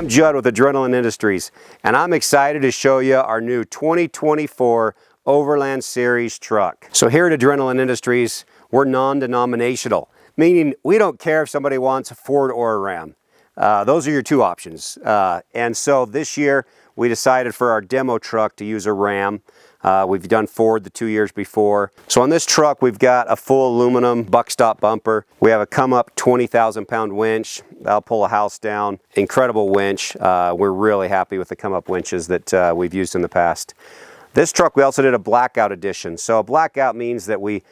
I'm Judd with Adrenalin Industries, and I'm excited to show you our new 2024 Overland Series truck. So here at Adrenalin Industries, we're non-denominational, meaning we don't care if somebody wants a Ford or a Ram. Those are your two options. And so this year, we decided for our demo truck to use a Ram. We've done Ford the 2 years before. So on this truck, we've got a full aluminum buckstop bumper. We have a come up 20,000 pound winch. That'll pull a house down. Incredible winch. We're really happy with the come up winches that we've used in the past. This truck, we also did a blackout edition. So a blackout means that we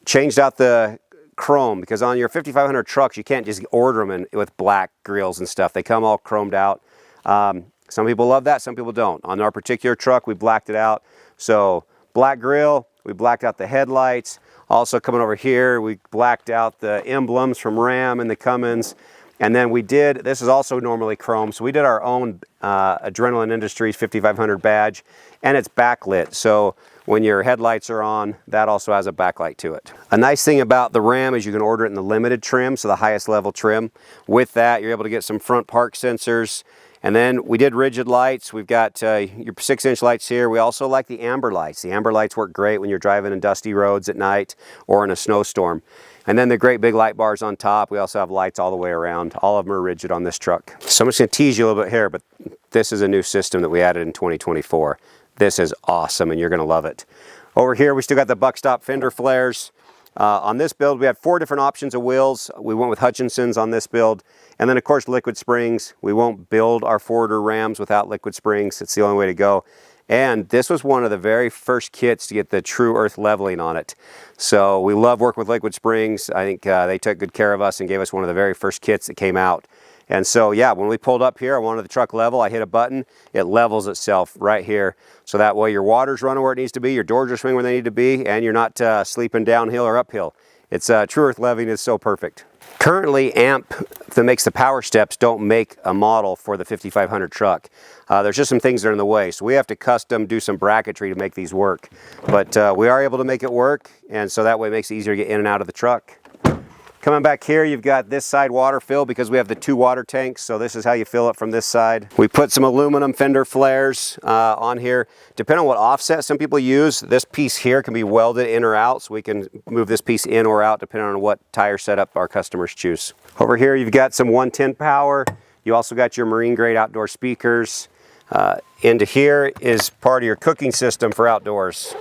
changed out the chrome, because on your 5500 trucks, you can't just order them with black grills and stuff. They come all chromed out. Some people love that, some people don't. On our particular truck, we blacked it out. So black grill, we blacked out the headlights. Also coming over here, we blacked out the emblems from Ram and the Cummins. And then we did, this is also normally chrome, so we did our own Adrenalin Industries 5500 badge, and it's backlit. So when your headlights are on, that also has a backlight to it. A nice thing about the Ram is you can order it in the limited trim, so the highest level trim. With that, you're able to get some front park sensors. And then we did rigid lights. We've got your 6-inch lights here. We also like the amber lights. The amber lights work great when you're driving in dusty roads at night or in a snowstorm. And then the great big light bars on top. We also have lights all the way around. All of them are rigid on this truck. So I'm just gonna tease you a little bit here, but this is a new system that we added in 2024. This is awesome and you're gonna love it. Over here, we still got the buckstop fender flares. On this build, we had 4 different options of wheels. We went with Hutchinson's on this build. And then of course, liquid springs. We won't build our Ford or Rams without liquid springs. It's the only way to go. And this was one of the very first kits to get the true earth leveling on it. So we love working with liquid springs. I think they took good care of us and gave us one of the very first kits that came out. And so yeah, when we pulled up here, I wanted the truck level. I hit a button, it levels itself right here. So that way your water's running where it needs to be, your doors are swinging where they need to be, and you're not sleeping downhill or uphill. It's true earth leveling is so perfect. Currently, AMP that makes the power steps don't make a model for the 5500 truck. There's just some things that are in the way, so we have to custom do some bracketry to make these work. But we are able to make it work, and so that way it makes it easier to get in and out of the truck. Coming back here, you've got this side water fill because we have the 2 water tanks, so this is how you fill it from this side. We put some aluminum fender flares on here. Depending on what offset some people use, this piece here can be welded in or out, so we can move this piece in or out depending on what tire setup our customers choose. Over here, you've got some 110 power. You also got your marine grade outdoor speakers. Into here is part of your cooking system for outdoors.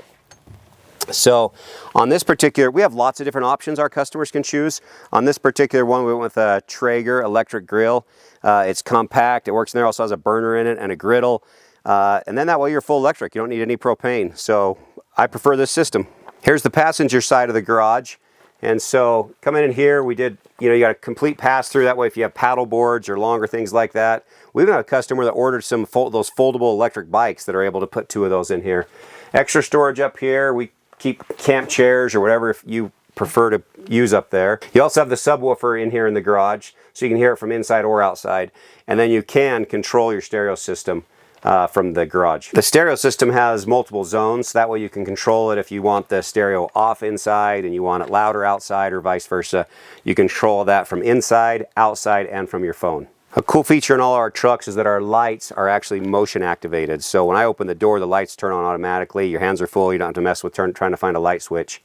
So on this particular, we have lots of different options our customers can choose. On this particular one, we went with a Traeger electric grill. It's compact, it works in there, also has a burner in it and a griddle. And then that way you're full electric, you don't need any propane. So I prefer this system. Here's the passenger side of the garage. And so coming in here, we did, you got a complete pass through. That way if you have paddle boards or longer things like that. We've got a customer that ordered some those foldable electric bikes that are able to put 2 of those in here. Extra storage up here. We keep camp chairs or whatever if you prefer to use up there. You also have the subwoofer in here in the garage, so you can hear it from inside or outside. And then you can control your stereo system from the garage. The stereo system has multiple zones. That way you can control it if you want the stereo off inside and you want it louder outside or vice versa. You control that from inside, outside, and from your phone. A cool feature in all our trucks is that our lights are actually motion activated. So when I open the door, the lights turn on automatically. Your hands are full, you don't have to mess with trying to find a light switch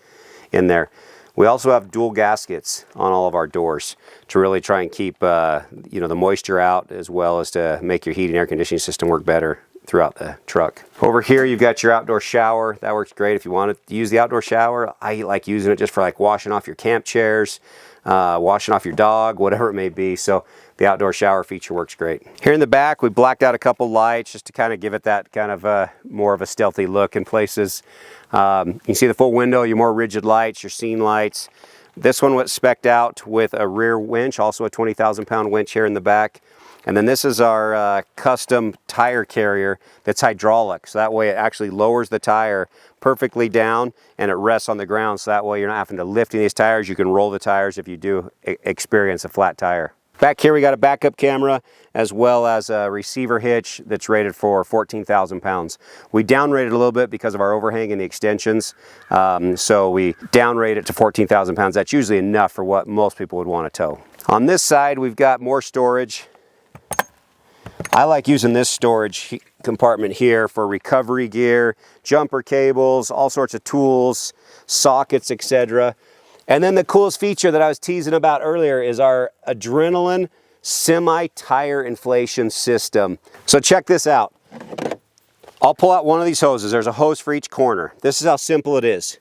in there. We also have dual gaskets on all of our doors to really try and keep the moisture out, as well as to make your heat and air conditioning system work better throughout the truck. Over here you've got your outdoor shower. That works great if you want to use the outdoor shower. I like using it just for like washing off your camp chairs, washing off your dog, whatever it may be. So the outdoor shower feature works great. Here in the back, we blacked out a couple lights just to kind of give it that kind of more of a stealthy look in places. You can see the full window, your more rigid lights, your scene lights. This one was spec'd out with a rear winch, also a 20,000 pound winch here in the back. And then this is our custom tire carrier that's hydraulic. So that way it actually lowers the tire perfectly down and it rests on the ground. So that way you're not having to lift these tires. You can roll the tires if you do experience a flat tire. Back here we got a backup camera as well as a receiver hitch that's rated for 14,000 pounds. We downrated a little bit because of our overhang and the extensions. So we downrated it to 14,000 pounds. That's usually enough for what most people would want to tow. On this side we've got more storage. I like using this storage compartment here for recovery gear, jumper cables, all sorts of tools, sockets, etc. And then the coolest feature that I was teasing about earlier is our Adrenalin semi-tire inflation system. So check this out. I'll pull out one of these hoses. There's a hose for each corner. This is how simple it is.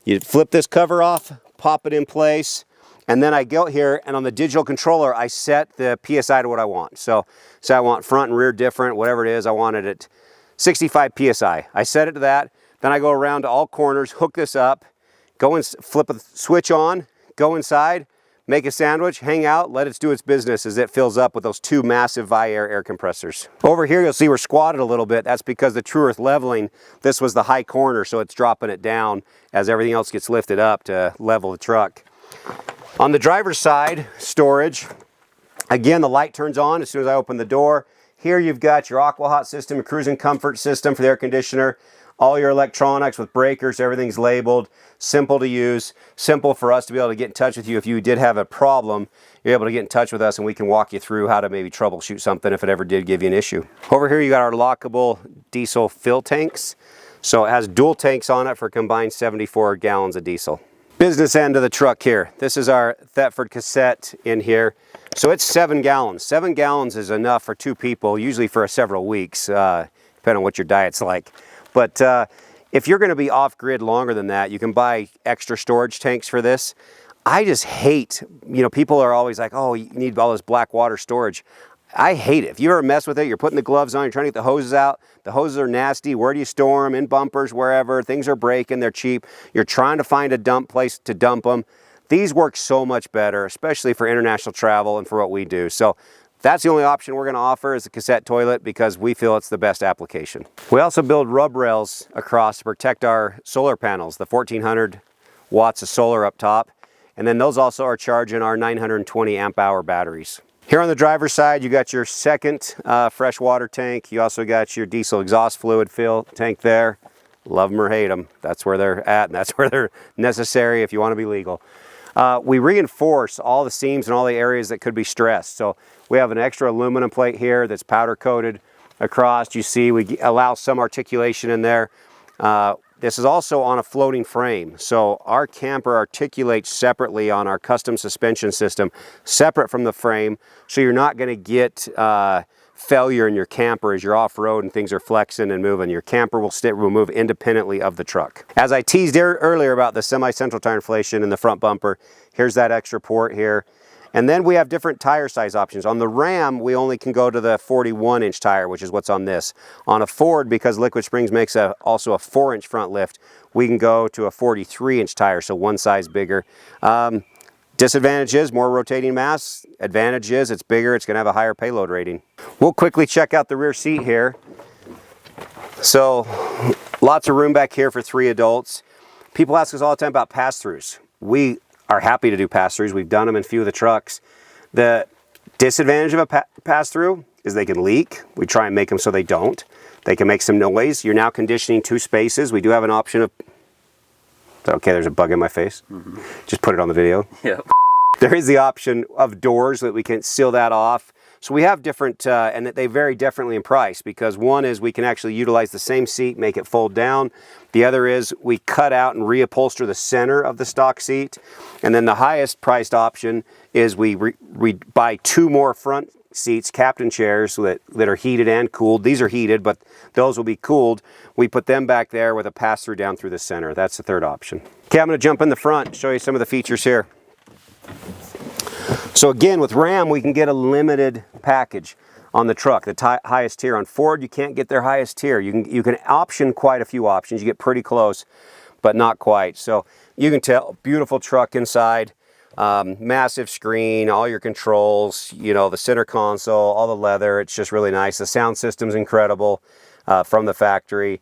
You flip this cover off, pop it in place, and then I go here and on the digital controller, I set the PSI to what I want. So I want front and rear different, whatever it is, I want it at 65 PSI. I set it to that, then I go around to all corners, hook this up, go and flip a switch on, go inside, make a sandwich, hang out, let it do its business as it fills up with those two massive Viair air compressors. Over here you'll see we're squatted a little bit. That's because the True Earth leveling, this was the high corner, so it's dropping it down as everything else gets lifted up to level the truck. On the driver's side, storage, again the light turns on as soon as I open the door. Here you've got your AquaHot system, your cruising comfort system for the air conditioner, all your electronics with breakers, everything's labeled, simple to use, simple for us to be able to get in touch with you. If you did have a problem, you're able to get in touch with us and we can walk you through how to maybe troubleshoot something if it ever did give you an issue. Over here you got our lockable diesel fill tanks. So it has dual tanks on it for a combined 74 gallons of diesel. Business end of the truck here. This is our Thetford cassette in here. So it's 7 gallons. 7 gallons is enough for 2 people, usually for several weeks, depending on what your diet's like. But if you're going to be off-grid longer than that, you can buy extra storage tanks for this. I just hate, people are always like, oh, you need all this black water storage. I hate it. If you ever mess with it, you're putting the gloves on, you're trying to get the hoses out. The hoses are nasty. Where do you store them? In bumpers, wherever. Things are breaking. They're cheap. You're trying to find a dump place to dump them. These work so much better, especially for international travel and for what we do. So that's the only option we're going to offer is the cassette toilet because we feel it's the best application. We also build rub rails across to protect our solar panels, the 1400 watts of solar up top. And then those also are charging our 920 amp hour batteries. Here on the driver's side, you got your second fresh water tank. You also got your diesel exhaust fluid fill tank there. Love them or hate them. That's where they're at and that's where they're necessary if you want to be legal. We reinforce all the seams and all the areas that could be stressed. So we have an extra aluminum plate here that's powder coated across. You see we allow some articulation in there. This is also on a floating frame. So our camper articulates separately on our custom suspension system, separate from the frame. So you're not going to get failure in your camper as you're off-road and things are flexing and moving. Your camper will move independently of the truck. As I teased earlier about the semi-central tire inflation in the front bumper, here's that extra port here. And then we have different tire size options. On the Ram, we only can go to the 41-inch tire, which is what's on this. On a Ford, because Liquid Springs makes also a 4-inch front lift, we can go to a 43-inch tire, so one size bigger. Disadvantage is more rotating mass. Advantage is it's bigger, it's going to have a higher payload rating. We'll quickly check out the rear seat here. So lots of room back here for 3 adults. People ask us all the time about pass-throughs. We are happy to do pass-throughs. We've done them in a few of the trucks. The disadvantage of a pass-through is they can leak. We try and make them so they don't. They can make some noise. You're now conditioning 2 spaces. We do have an option of... Okay, there's a bug in my face. Just put it on the video. Yeah. There is the option of doors that we can seal that off. So we have different, and they vary differently in price because one is we can actually utilize the same seat, make it fold down. The other is we cut out and reupholster the center of the stock seat. And then the highest priced option is we buy 2 more front seats, captain chairs that are heated and cooled. These are heated, but those will be cooled. We put them back there with a pass-through down through the center. That's the third option. Okay, I'm going to jump in the front, show you some of the features here. So again, with Ram, we can get a limited package on the truck, the highest tier. On Ford, you can't get their highest tier. You can option quite a few options. You get pretty close, but not quite. So you can tell, beautiful truck inside, massive screen, all your controls, the center console, all the leather. It's just really nice. The sound system's incredible from the factory.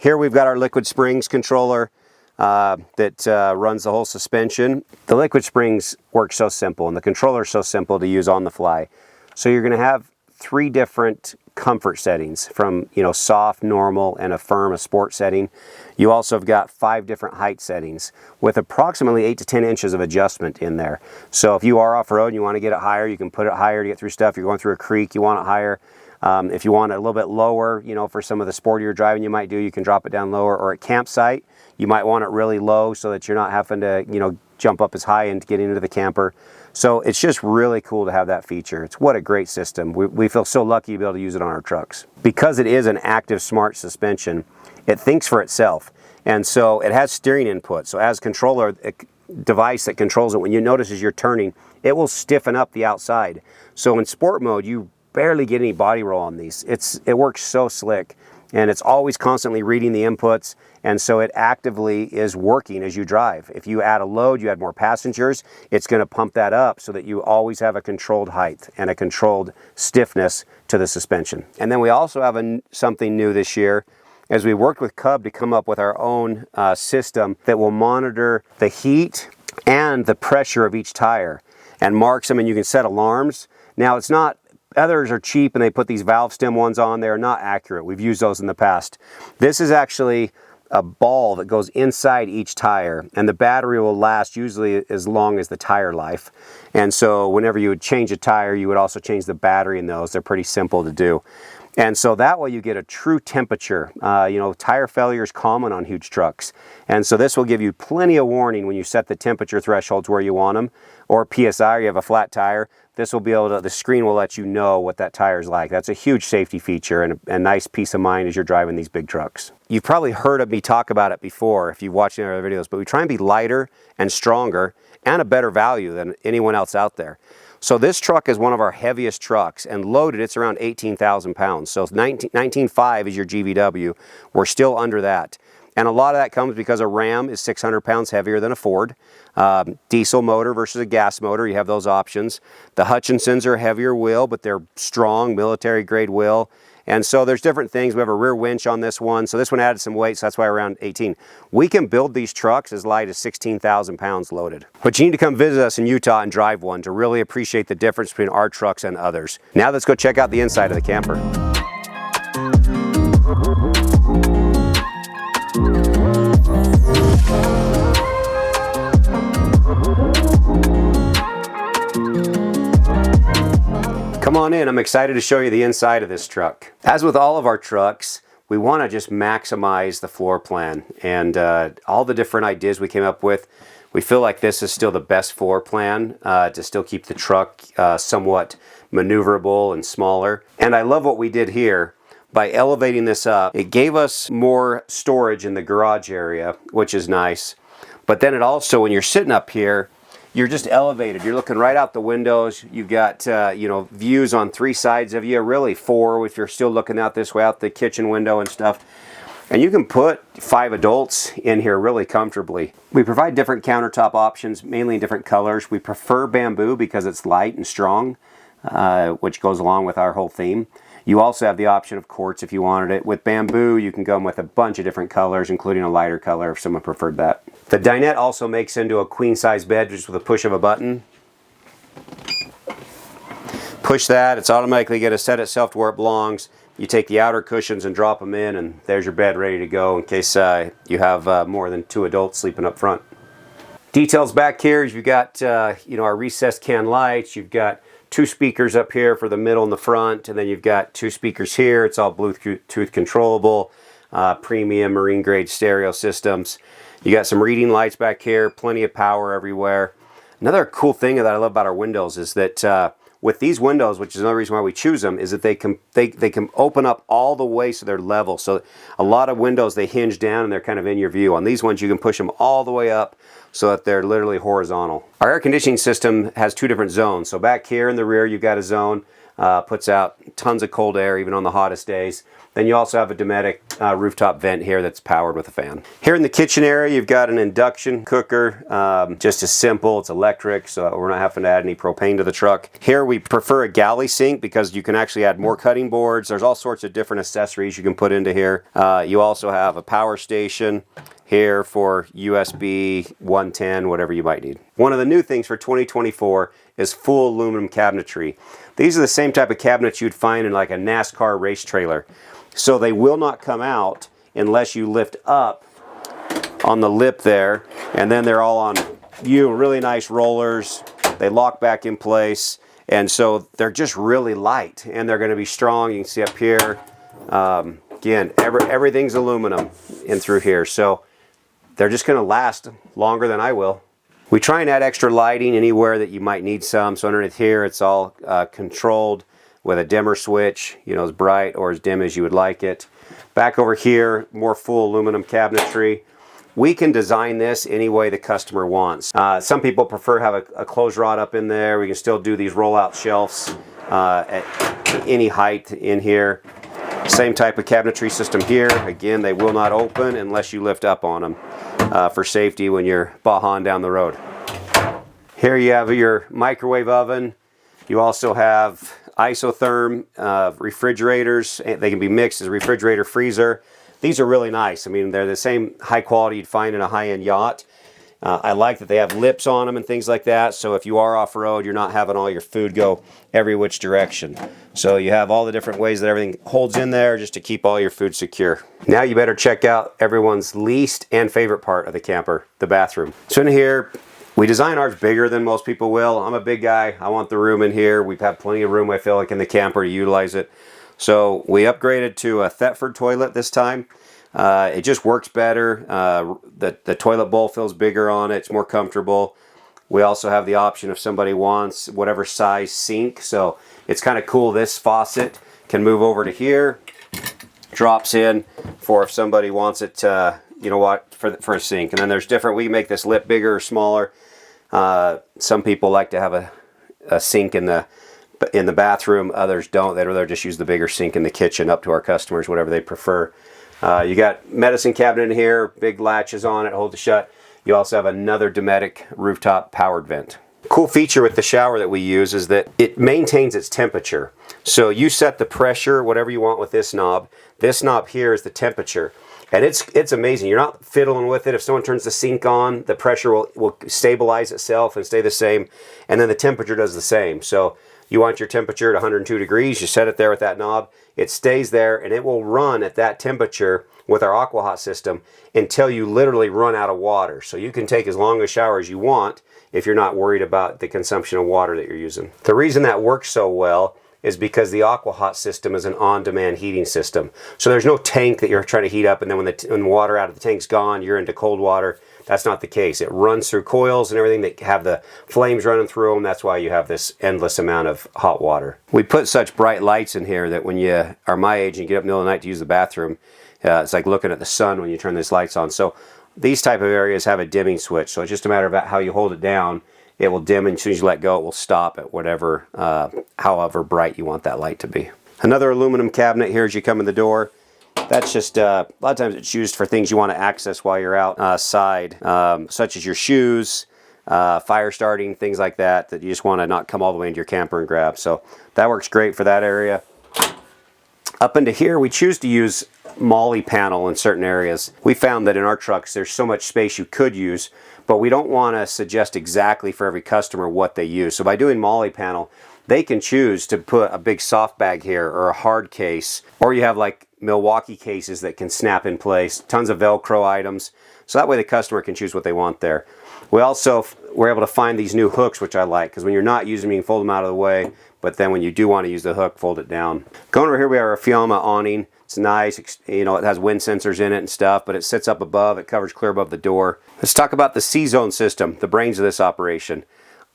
Here we've got our Liquid Springs controller. That runs the whole suspension. The Liquid Springs work so simple and the controller is so simple to use on the fly. So you're going to have 3 different comfort settings from soft, normal, and a sport setting. You also have got 5 different height settings with approximately 8 to 10 inches of adjustment in there. So if you are off-road and you want to get it higher, you can put it higher to get through stuff. You're going through a creek, you want it higher. If you want it a little bit lower, you know, for some of the sportier driving you might do, you can drop it down lower. Or at campsite, you might want it really low so that you're not having to, you know, jump up as high and get into the camper. So it's just really cool to have that feature. It's what a great system. We feel so lucky to be able to use it on our trucks. Because it is an active smart suspension, it thinks for itself. And so it has steering input. So as controller, a device that controls it, when you notice as you're turning, it will stiffen up the outside. So in sport mode, you barely get any body roll on these. It works so slick, and it's always constantly reading the inputs, and so it actively is working as you drive. If you add a load, you add more passengers, it's going to pump that up so that you always have a controlled height and a controlled stiffness to the suspension. And then we also have something new this year, as we worked with Cub to come up with our own system that will monitor the heat and the pressure of each tire and marks them, and you can set alarms. Now, it's not, others are cheap and they put these valve stem ones on. They're not accurate. We've used those in the past. This is actually a ball that goes inside each tire, and the battery will last usually as long as the tire life. And so whenever you would change a tire, you would also change the battery in those. They're pretty simple to do. And so that way you get a true temperature. You know, tire failure is common on huge trucks. And so this will give you plenty of warning when you set the temperature thresholds where you want them, or PSI, or you have a flat tire. This will be able to, the screen will let you know what that tire is like. That's a huge safety feature and a nice peace of mind as you're driving these big trucks. You've probably heard of me talk about it before if you've watched any other videos, but we try and be lighter and stronger and a better value than anyone else out there. So this truck is one of our heaviest trucks, and loaded it's around 18,000 pounds. So 19.5 is your GVW. We're still under that. And a lot of that comes because a Ram is 600 pounds heavier than a Ford. Diesel motor versus a gas motor, you have those options. The Hutchinsons are a heavier wheel, but they're strong, military grade wheel. And so there's different things. We have a rear winch on this one. So this one added some weight, so that's why around 18. We can build these trucks as light as 16,000 pounds loaded. But you need to come visit us in Utah and drive one to really appreciate the difference between our trucks and others. Now let's go check out the inside of the camper. Come on in, I'm excited to show you the inside of this truck. As with all of our trucks, we want to just maximize the floor plan, and all the different ideas we came up with, we feel like this is still the best floor plan to still keep the truck somewhat maneuverable and smaller. And I love what we did here. By elevating this up, it gave us more storage in the garage area, which is nice. But then it also, when you're sitting up here, you're just elevated. You're looking right out the windows. You've got you know, views on 3 sides of you, really 4 if you're still looking out this way, out the kitchen window and stuff. And you can put 5 adults in here really comfortably. We provide different countertop options, mainly in different colors. We prefer bamboo because it's light and strong, which goes along with our whole theme. You also have the option of quartz if you wanted it. With bamboo, you can go with a bunch of different colors, including a lighter color if someone preferred that. The dinette also makes into a queen-size bed just with a push of a button. Push that, it's automatically going to set itself to where it belongs. You take the outer cushions and drop them in, and there's your bed ready to go in case you have more than 2 adults sleeping up front. Details back here, you've got you know, our recessed can lights. You've got 2 speakers up here for the middle and the front, and then you've got 2 speakers here. It's all Bluetooth controllable, premium marine grade stereo systems. You got some reading lights back here, plenty of power everywhere. Another cool thing that I love about our windows is that with these windows, which is another reason why we choose them, is that they can open up all the way so they're level. So a lot of windows, they hinge down and they're kind of in your view. On these ones, you can push them all the way up so that they're literally horizontal. Our air conditioning system has 2 different zones. So back here in the rear, you've got a zone, puts out tons of cold air even on the hottest days. Then you also have a Dometic rooftop vent here that's powered with a fan. Here in the kitchen area, you've got an induction cooker, just as simple, it's electric, so we're not having to add any propane to the truck. Here we prefer a galley sink because you can actually add more cutting boards. There's all sorts of different accessories you can put into here. You also have a power station here for USB 110, whatever you might need. One of the new things for 2024 is full aluminum cabinetry. These are the same type of cabinets you'd find in like a NASCAR race trailer. So they will not come out unless you lift up on the lip there, and then they're all on really nice rollers. They lock back in place, And so they're just really light, and they're going to be strong. You can see up here, again, everything's aluminum in through here. So they're just going to last longer than I will. We try and add extra lighting anywhere that you might need some. So underneath here, it's all controlled with a dimmer switch, you know, as bright or as dim as you would like it. Back over here, more full aluminum cabinetry. We can design this any way the customer wants. Some people prefer to have a closed rod up in there. We can still do these roll-out shelves at any height in here. Same type of cabinetry system here. Again, they will not open unless you lift up on them for safety when you're bahawing down the road. Here you have your microwave oven. You also have isotherm refrigerators. They can be mixed as refrigerator, freezer. These are really nice. I mean, they're the same high quality you'd find in a high-end yacht. I like that they have lips on them and things like that, so if you are off-road, you're not having all your food go every which direction. So you have all the different ways that everything holds in there just to keep all your food secure. Now you better check out everyone's least and favorite part of the camper, the bathroom. So in here, we design ours bigger than most people will. I'm a big guy. I want the room in here. We've had plenty of room, I feel like, in the camper to utilize it. So we upgraded to a Thetford toilet this time. It just works better. The toilet bowl feels bigger on it. It's more comfortable. We also have the option if somebody wants whatever size sink. So it's kind of cool. This faucet can move over to here, drops in for if somebody wants it, you know what, for a sink. And then there's different, we can make this lip bigger or smaller. Some people like to have a sink in the bathroom. Others don't. They'd rather just use the bigger sink in the kitchen, up to our customers, whatever they prefer. You got medicine cabinet in here, big latches on it, hold it shut. You also have another Dometic rooftop powered vent. Cool feature with the shower that we use is that it maintains its temperature. So you set the pressure, whatever you want with this knob. This knob here is the temperature. And it's amazing. You're not fiddling with it. If someone turns the sink on, the pressure will stabilize itself and stay the same. And then the temperature does the same. So you want your temperature at 102 degrees, you set it there with that knob, it stays there, and it will run at that temperature with our AquaHot system until you literally run out of water. So you can take as long a shower as you want if you're not worried about the consumption of water that you're using. The reason that works so well is because the AquaHot system is an on-demand heating system. So there's no tank that you're trying to heat up, and then when the water out of the tank's gone, you're into cold water. That's not the case. It runs through coils and everything that have the flames running through them. That's why you have this endless amount of hot water. We put such bright lights in here that when you are my age and you get up in the middle of the night to use the bathroom, it's like looking at the sun when you turn these lights on. So these type of areas have a dimming switch. So it's just a matter of how you hold it down. It will dim, and as soon as you let go, it will stop at whatever, however bright you want that light to be. Another aluminum cabinet here as you come in the door. That's just, a lot of times it's used for things you want to access while you're outside, such as your shoes, fire starting, things like that you just want to not come all the way into your camper and grab. So that works great for that area. Up into here, we choose to use MOLLE panel in certain areas. We found that in our trucks, there's so much space you could use, but we don't want to suggest exactly for every customer what they use. So by doing MOLLE panel, they can choose to put a big soft bag here or a hard case, or you have like Milwaukee cases that can snap in place, tons of Velcro items. So that way the customer can choose what they want there. We also were able to find these new hooks, which I like, because when you're not using them, you can fold them out of the way, but then when you do want to use the hook, fold it down. Going over here, we have our Fiamma awning. It's nice, you know, it has wind sensors in it and stuff, but it sits up above, it covers clear above the door. Let's talk about the C-Zone system, the brains of this operation.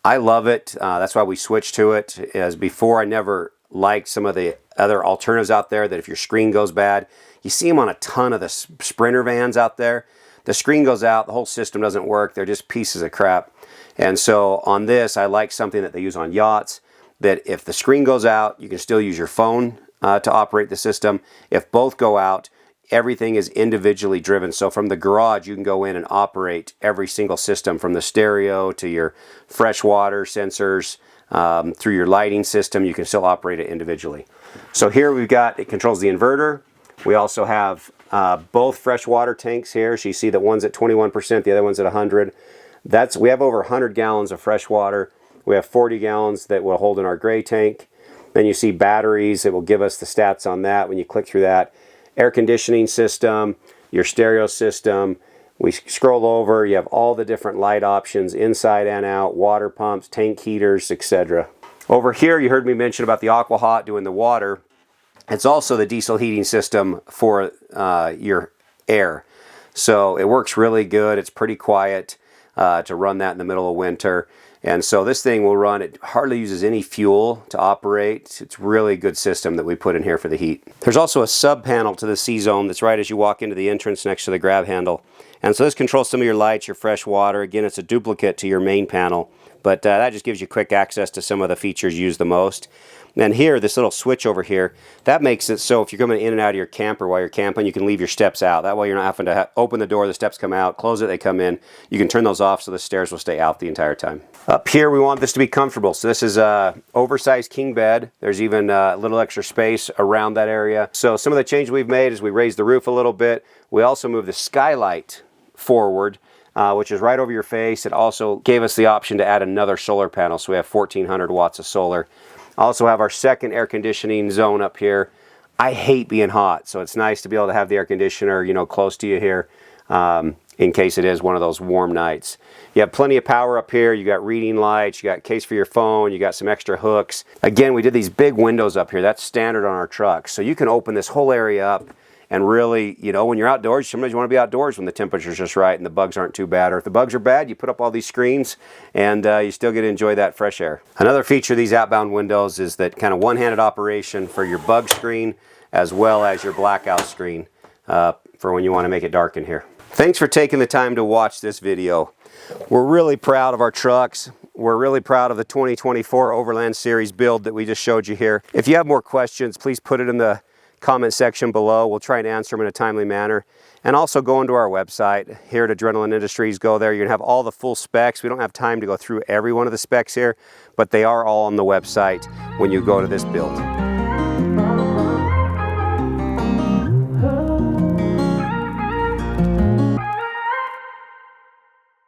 I love it. That's why we switched to it. As before, I never liked some of the other alternatives out there that if your screen goes bad, you see them on a ton of the Sprinter vans out there. The screen goes out, the whole system doesn't work, they're just pieces of crap. And so on this, I like something that they use on yachts, that if the screen goes out, you can still use your phone to operate the system. If both go out, everything is individually driven. So from the garage, you can go in and operate every single system, from the stereo to your freshwater sensors, through your lighting system. You can still operate it individually. So here we've got, it controls the inverter. We also have both freshwater tanks here. So you see that one's at 21%, the other one's at 100. We have over 100 gallons of fresh water. We have 40 gallons that will hold in our gray tank. Then you see batteries. It will give us the stats on that when you click through that. Air conditioning system, your stereo system. We scroll over, you have all the different light options inside and out, water pumps, tank heaters, etc. Over here, you heard me mention about the AWOL doing the water. It's also the diesel heating system for your air. So it works really good. It's pretty quiet to run that in the middle of winter. And so this thing will run, it hardly uses any fuel to operate. It's really a good system that we put in here for the heat. There's also a sub panel to the C-Zone that's right as you walk into the entrance next to the grab handle. And so this controls some of your lights, your fresh water. Again, it's a duplicate to your main panel, but that just gives you quick access to some of the features used the most. And here, this little switch over here, that makes it so if you're coming in and out of your camper while you're camping, you can leave your steps out. That way you're not having to open the door, the steps come out, close it, they come in. You can turn those off so the stairs will stay out the entire time. Up here, we want this to be comfortable. So this is a oversized king bed. There's even a little extra space around that area. So some of the changes we've made is we raised the roof a little bit. We also moved the skylight forward, which is right over your face. It also gave us the option to add another solar panel. So we have 1,400 watts of solar. Also have our second air conditioning zone up here. I hate being hot, so it's nice to be able to have the air conditioner, you know, close to you here in case it is one of those warm nights. You have plenty of power up here. You got reading lights, you got a case for your phone, you got some extra hooks. Again, we did these big windows up here. That's standard on our trucks. So you can open this whole area up and really, you know, when you're outdoors, sometimes you want to be outdoors when the temperature's just right and the bugs aren't too bad. Or if the bugs are bad, you put up all these screens and you still get to enjoy that fresh air. Another feature of these outbound windows is that kind of one-handed operation for your bug screen as well as your blackout screen for when you want to make it dark in here. Thanks for taking the time to watch this video. We're really proud of our trucks. We're really proud of the 2024 Overland Series build that we just showed you here. If you have more questions, please put it in the comment section below. We'll try and answer them in a timely manner. And also go into our website here at Adrenalin Industries. Go there. You're going to have all the full specs. We don't have time to go through every one of the specs here, but they are all on the website when you go to this build.